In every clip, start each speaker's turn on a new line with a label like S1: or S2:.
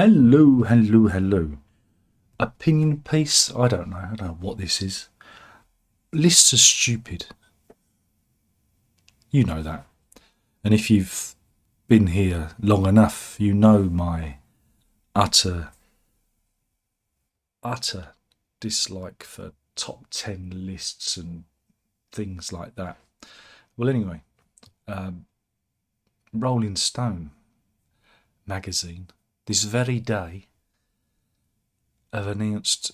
S1: Hello, hello, hello. Opinion piece? I don't know. I don't know what this is. Lists are stupid. You know that. And if you've been here long enough, you know my utter, utter dislike for top 10 lists and things like that. Well, anyway, Rolling Stone magazine this very day have announced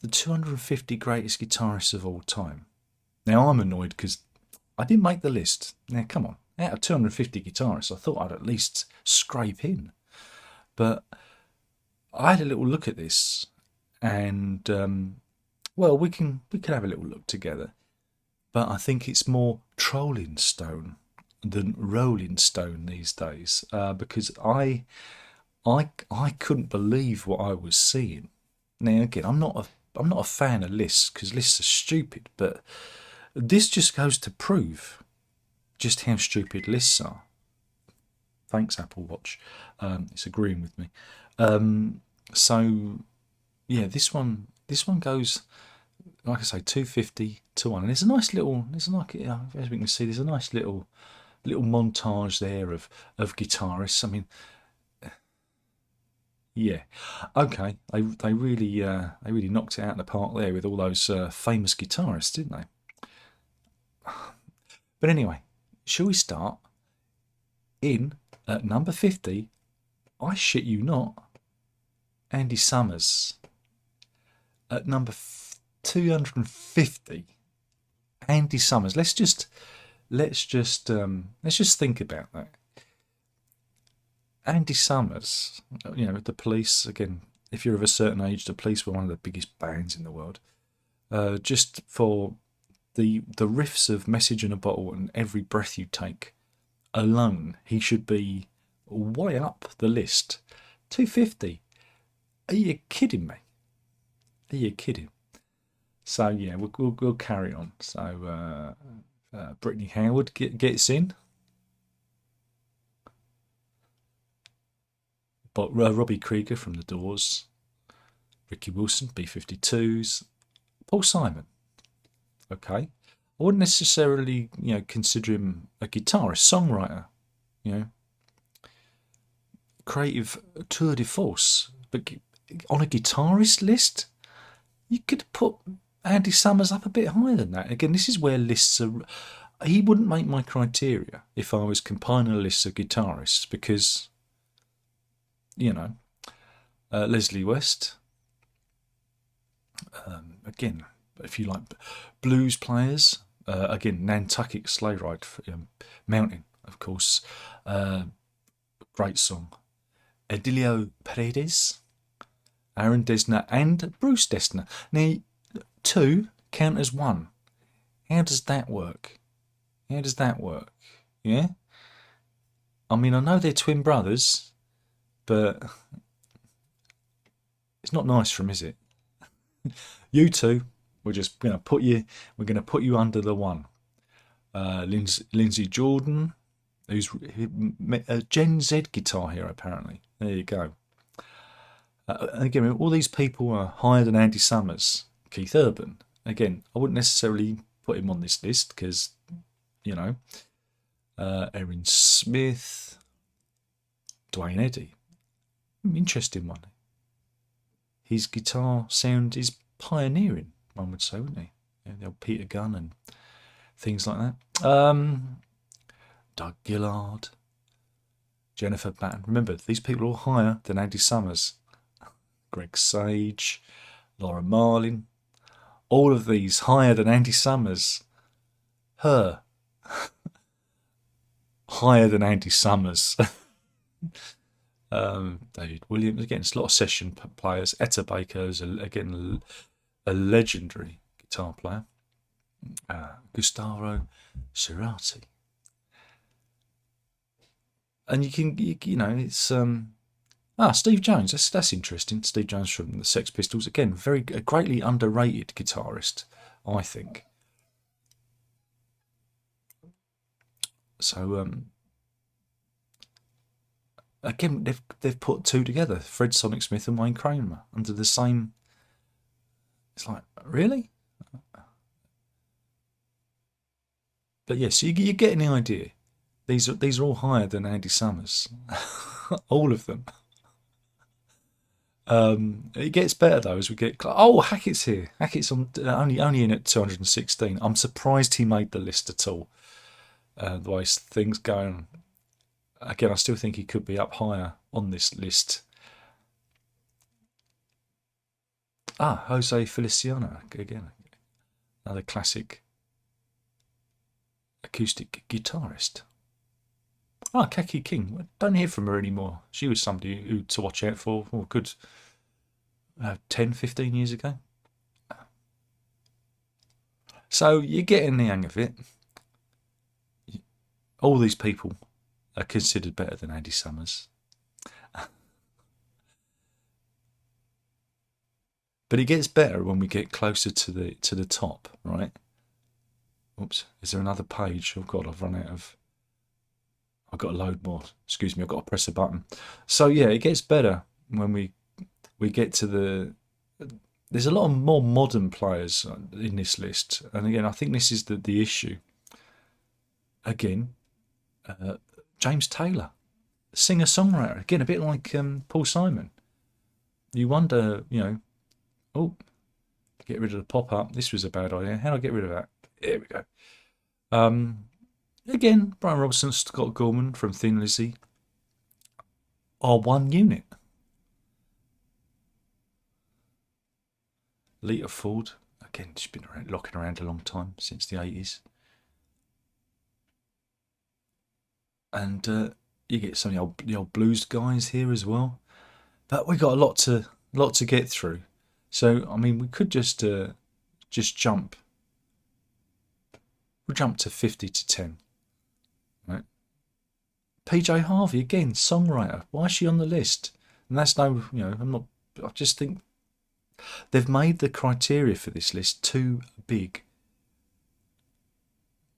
S1: the 250 greatest guitarists of all time. Now, I'm annoyed because I didn't make the list. Now, come on. Out of 250 guitarists, I thought I'd at least scrape in. But I had a little look at this, and well, we can have a little look together. But I think it's more Trolling Stone than Rolling Stone these days, because I couldn't believe what I was seeing. Now, again, I'm not a fan of lists because lists are stupid, but this just goes to prove just how stupid lists are. Thanks, Apple Watch. It's agreeing with me. So yeah, this one goes, like I say, 250 to 1, and there's a nice little, as we can see, there's a nice little montage there of guitarists. I mean, yeah, okay, they really knocked it out of the park there with all those famous guitarists, didn't they? But anyway, shall we start in at number 50? I shit you not, Andy Summers. At number 250, Andy Summers. Let's just think about that. Andy Summers, the Police, again, if you're of a certain age, the Police were one of the biggest bands in the world. Just for the riffs of Message in a Bottle and Every Breath You Take alone, he should be way up the list. 250. Are you kidding me? Are you kidding? So yeah, we'll carry on. So Brittany Howard gets in. But Robbie Krieger from The Doors, Ricky Wilson, B-52s, Paul Simon. Okay, I wouldn't necessarily consider him a guitarist, songwriter, creative tour de force, but on a guitarist list, you could put Andy Summers up a bit higher than that. Again, this is where lists are. He wouldn't make my criteria if I was compiling a list of guitarists because, Leslie West. Again, if you like blues players, again, Nantucket Sleigh Ride, Mountain, of course, great song. Edilio Paredes, Aaron Dessner, and Bruce Dessner. Now, two count as one. How does that work? Yeah? I mean, I know they're twin brothers, but it's not nice for them, is it? You two, we're going to put you under the one. Lindsay Jordan, who's a Gen Z guitar hero, apparently. There you go. Again, all these people are higher than Andy Summers. Keith Urban, again, I wouldn't necessarily put him on this list because, Aaron Smith, Dwayne Eddy. Interesting one. His guitar sound is pioneering, one would say, wouldn't he? The old Peter Gunn and things like that. Doug Gillard, Jennifer Batten. Remember, these people are all higher than Andy Summers. Greg Sage, Laura Marlin. All of these higher than Andy Summers. Her. Higher than Andy Summers. David Williams, again, it's a lot of session players. Etta Baker is, again, a legendary guitar player. Gustavo Cerati. And it's Steve Jones. That's interesting. Steve Jones from the Sex Pistols, again, a greatly underrated guitarist, I think. So again, they've put two together, Fred Sonic Smith and Wayne Kramer, under the same. It's like, really? But yes, you're getting the idea. These are all higher than Andy Summers, all of them. It gets better though as we get. Oh, Hackett's here. Hackett's only in at 216. I'm surprised he made the list at all. The way things going. Again, I still think he could be up higher on this list. Ah, Jose Feliciano again, another classic acoustic guitarist. Ah, Kaki King. Don't hear from her anymore. She was somebody who to watch out for good 10, 15 years ago. So you're getting the hang of it. All these people are considered better than Andy Summers. But it gets better when we get closer to the top, right? Oops, is there another page? Oh God, I've run out of. I've got to load more. Excuse me, I've got to press a button. So yeah, it gets better when we get to the. There's a lot of more modern players in this list, and again, I think this is the issue. Again, James Taylor, singer-songwriter, again a bit like Paul Simon. You wonder, oh, get rid of the pop-up. This was a bad idea. How do I get rid of that? Here we go. Again, Brian Robson, Scott Gorman from Thin Lizzy are one unit. Lita Ford, again, she's been locking around a long time, since the 80s. And you get some of the old blues guys here as well. But we got a lot to get through. So I mean, we could just jump. We'll jump to 50 to 10. Right. PJ Harvey again, songwriter. Why is she on the list? And that's no, I'm not. I just think they've made the criteria for this list too big.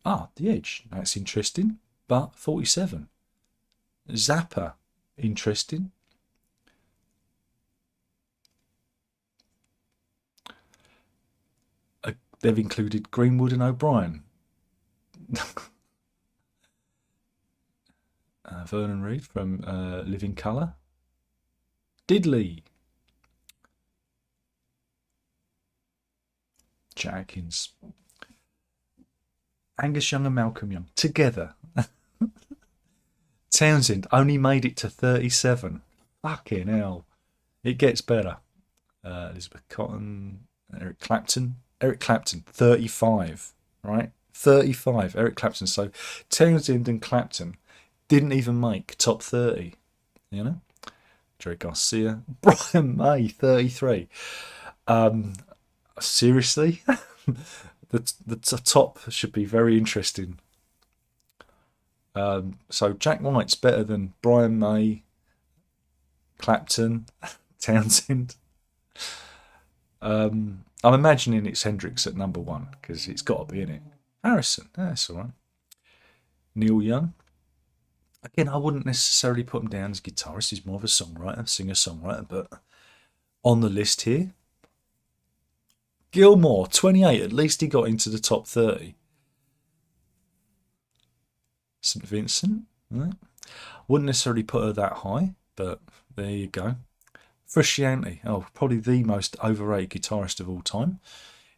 S1: Ah, The Edge. That's interesting. But 47. Zappa. Interesting. They've included Greenwood and O'Brien. Vernon Reid from Living Colour. Diddley. Chet Atkins. Angus Young and Malcolm Young. Together. Townsend only made it to 37. Fucking hell. It gets better. Elizabeth Cotton. Eric Clapton. Eric Clapton, 35. Right? 35. Eric Clapton. So Townsend and Clapton didn't even make top 30. Jerry Garcia. Brian May, 33. Seriously? the top should be very interesting. So Jack White's better than Brian May, Clapton, Townsend. I'm imagining it's Hendrix at number 1 because it's got to be in it. Harrison, that's all right. Neil Young. Again, I wouldn't necessarily put him down as a guitarist. He's more of a songwriter, singer-songwriter, but on the list here, Gilmore, 28. At least he got into the top 30. St. Vincent, right? Wouldn't necessarily put her that high, but there you go. Frusciante, probably the most overrated guitarist of all time,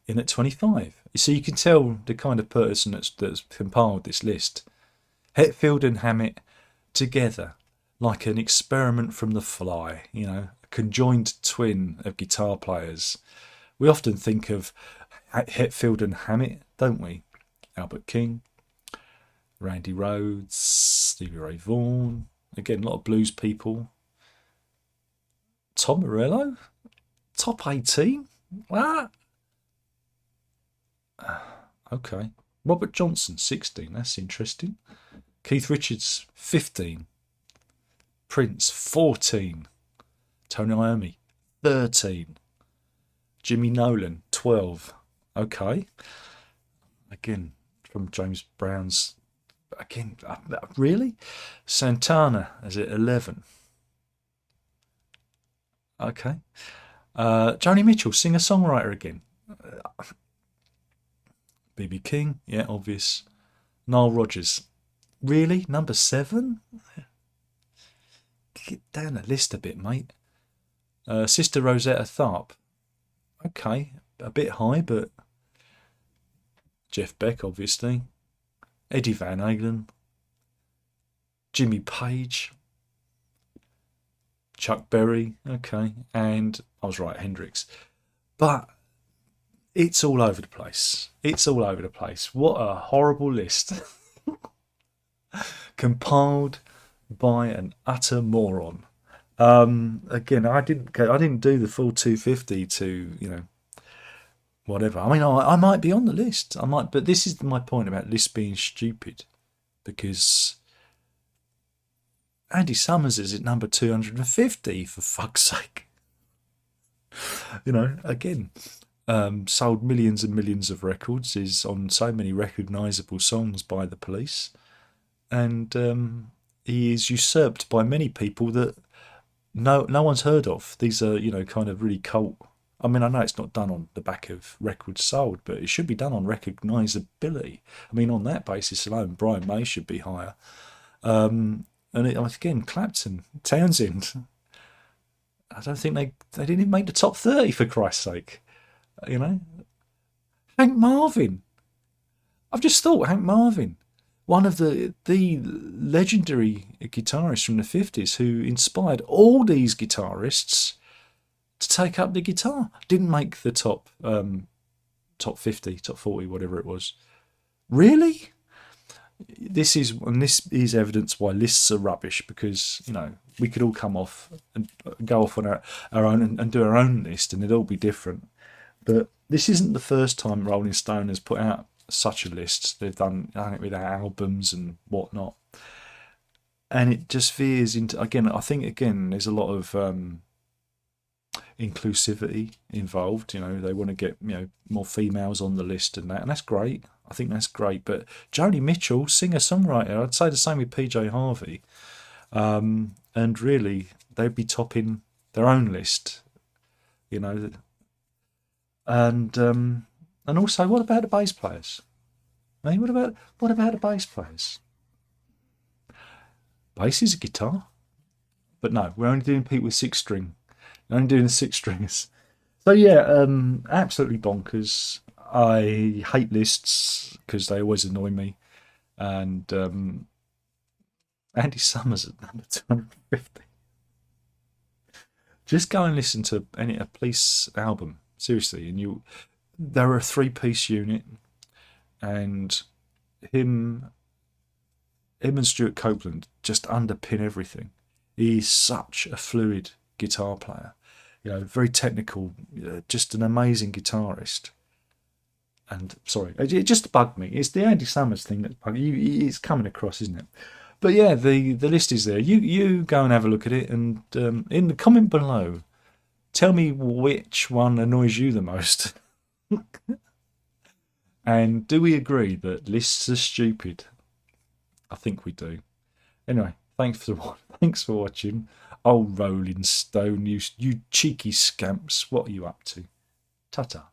S1: in at 25. So you can tell the kind of person that's compiled this list. Hetfield and Hammett together, like an experiment from the fly, a conjoined twin of guitar players. We often think of Hetfield and Hammett, don't we? Albert King, Randy Rhoads, Stevie Ray Vaughan, again, a lot of blues people. Tom Morello, top 18? What? Okay. Robert Johnson, 16. That's interesting. Keith Richards, 15. Prince, 14. Tony Iommi, 13. Jimmy Nolan, 12. Okay. Again, from James Brown's Again, really? Santana is at 11. Okay. Joni Mitchell, singer-songwriter again. B.B. King, yeah, obvious. Nile Rodgers, really? Number 7? Get down the list a bit, mate. Sister Rosetta Tharpe, okay, a bit high, but Jeff Beck, obviously. Eddie Van Halen, Jimmy Page, Chuck Berry, okay, and I was right, Hendrix. But it's all over the place. It's all over the place. What a horrible list. Compiled by an utter moron. Again, I didn't do the full 250 to whatever. I mean, I might be on the list. I might, but this is my point about lists being stupid, because Andy Summers is at number 250 for fuck's sake. Again, sold millions and millions of records, is on so many recognisable songs by the Police, and he is usurped by many people that no one's heard of. These are kind of really cult. I mean, I know it's not done on the back of records sold, but it should be done on recognisability. I mean, on that basis alone, Brian May should be higher. And again, Clapton, Townsend. I don't think they didn't even make the top 30, for Christ's sake. Hank Marvin. I've just thought, Hank Marvin, one of the legendary guitarists from the 50s who inspired all these guitarists to take up the guitar. Didn't make the top 50, top 40, whatever it was. Really? This is evidence why lists are rubbish, because we could all come off and go off on our own and do our own list, and it'd all be different. But this isn't the first time Rolling Stone has put out such a list. They've done it with albums and whatnot, and it just veers into, again, I think there's a lot of inclusivity involved. They want to get more females on the list and that's great. I think that's great. But Joni Mitchell, singer-songwriter, I'd say the same with PJ Harvey, and really they'd be topping their own list, and also, what about the bass players? I mean, what about the bass players? Bass is a guitar, but no, we're only doing people with 6-string. We're only doing the 6-stringers. So yeah, absolutely bonkers. I hate lists because they always annoy me. And Andy Summers at number 250. Just go and listen to a Police album, seriously, and they're a 3-piece unit, and him and Stuart Copeland just underpin everything. He's such a fluid guitar player, very technical, just an amazing guitarist. And sorry, it just bugged me. It's the Andy Summers thing that bugged you. It's coming across, isn't it? But yeah, the list is there. You go and have a look at it, and in the comment below, tell me which one annoys you the most. And do we agree that lists are stupid? I think we do. Anyway, thanks for watching. Oh, Rolling Stone, you cheeky scamps, what are you up to? Ta-ta.